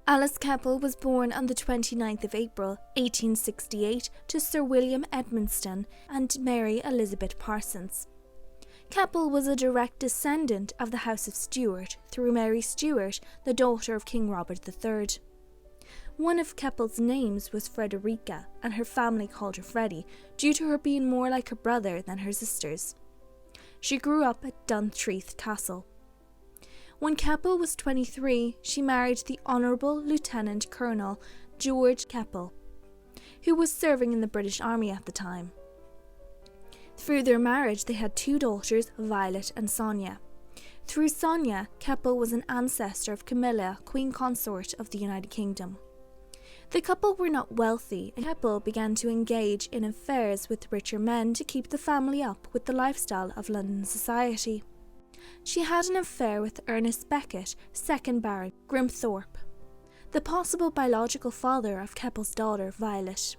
Alice Keppel was born on the 29th of April 1868 to Sir William Edmondstone and Mary Elizabeth Parsons. Keppel was a direct descendant of the House of Stuart through Mary Stuart, the daughter of King Robert III. One of Keppel's names was Frederica, and her family called her Freddy due to her being more like her brother than her sisters. She grew up at Duntreath Castle. When Keppel was 23, she married the Honourable Lieutenant Colonel Edward Keppel, who was serving in the British Army at the time. Through their marriage, they had two daughters, Violet and Sonia. Through Sonia, Keppel was an ancestor of Camilla, Queen Consort of the United Kingdom. The couple were not wealthy, and Keppel began to engage in affairs with richer men to keep the family up with the lifestyle of London society. She had an affair with Ernest Becket, 2nd Baron Grimthorpe, the possible biological father of Keppel's daughter, Violet.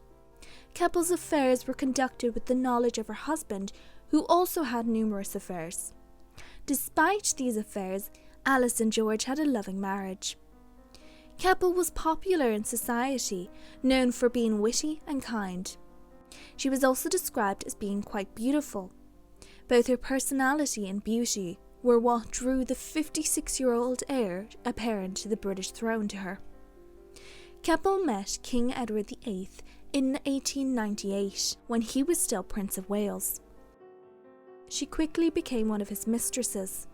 Keppel's affairs were conducted with the knowledge of her husband, who also had numerous affairs. Despite these affairs, Alice and George had a loving marriage. Keppel was popular in society, known for being witty and kind. She was also described as being quite beautiful. Both her personality and beauty were what drew the 56-year-old heir apparent to the British throne to her. Keppel met King Edward VIII in 1898, when he was still Prince of Wales. She quickly became one of his mistresses.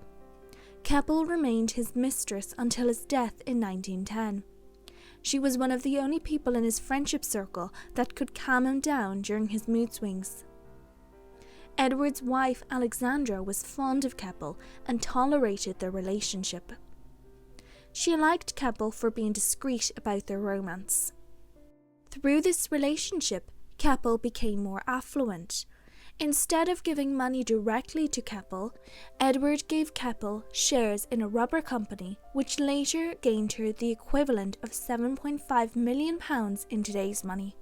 Keppel remained his mistress until his death in 1910. She was one of the only people in his friendship circle that could calm him down during his mood swings. Edward's wife Alexandra was fond of Keppel and tolerated their relationship. She liked Keppel for being discreet about their romance. Through this relationship, Keppel became more affluent. Instead of giving money directly to Keppel, Edward gave Keppel shares in a rubber company, which later gained her the equivalent of £7.5 million in today's money.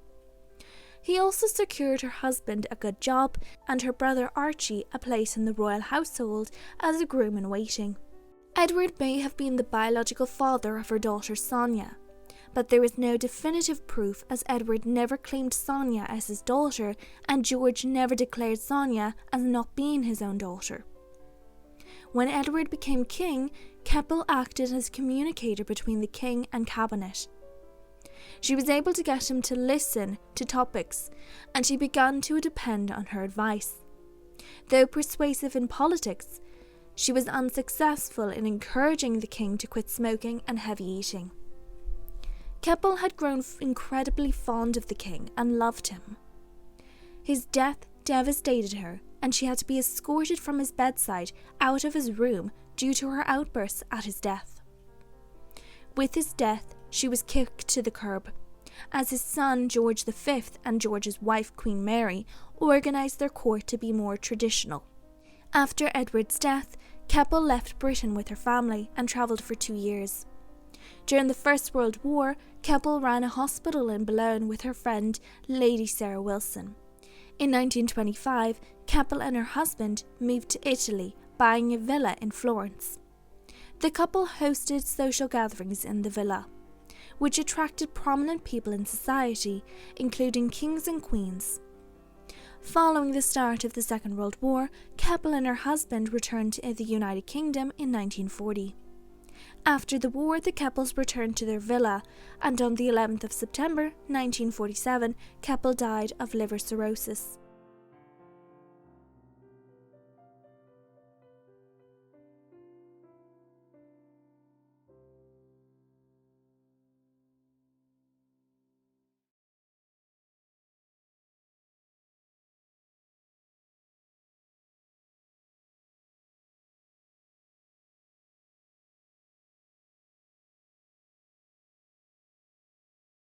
He also secured her husband a good job and her brother Archie a place in the royal household as a groom-in-waiting. Edward may have been the biological father of her daughter Sonia, but there is no definitive proof, as Edward never claimed Sonia as his daughter and George never declared Sonia as not being his own daughter. When Edward became king, Keppel acted as communicator between the king and cabinet. She was able to get him to listen to topics, and she began to depend on her advice. Though persuasive in politics, she was unsuccessful in encouraging the king to quit smoking and heavy eating. Keppel had grown incredibly fond of the king and loved him. His death devastated her, and she had to be escorted from his bedside out of his room due to her outbursts at his death. With his death, she was kicked to the curb, as his son George V and George's wife Queen Mary organised their court to be more traditional. After Edward's death, Keppel left Britain with her family and travelled for 2 years. During the First World War, Keppel ran a hospital in Boulogne with her friend Lady Sarah Wilson. In 1925, Keppel and her husband moved to Italy, buying a villa in Florence. The couple hosted social gatherings in the villa, which attracted prominent people in society, including kings and queens. Following the start of the Second World War, Keppel and her husband returned to the United Kingdom in 1940. After the war, the Keppels returned to their villa, and on the 11th of September 1947, Keppel died of liver cirrhosis.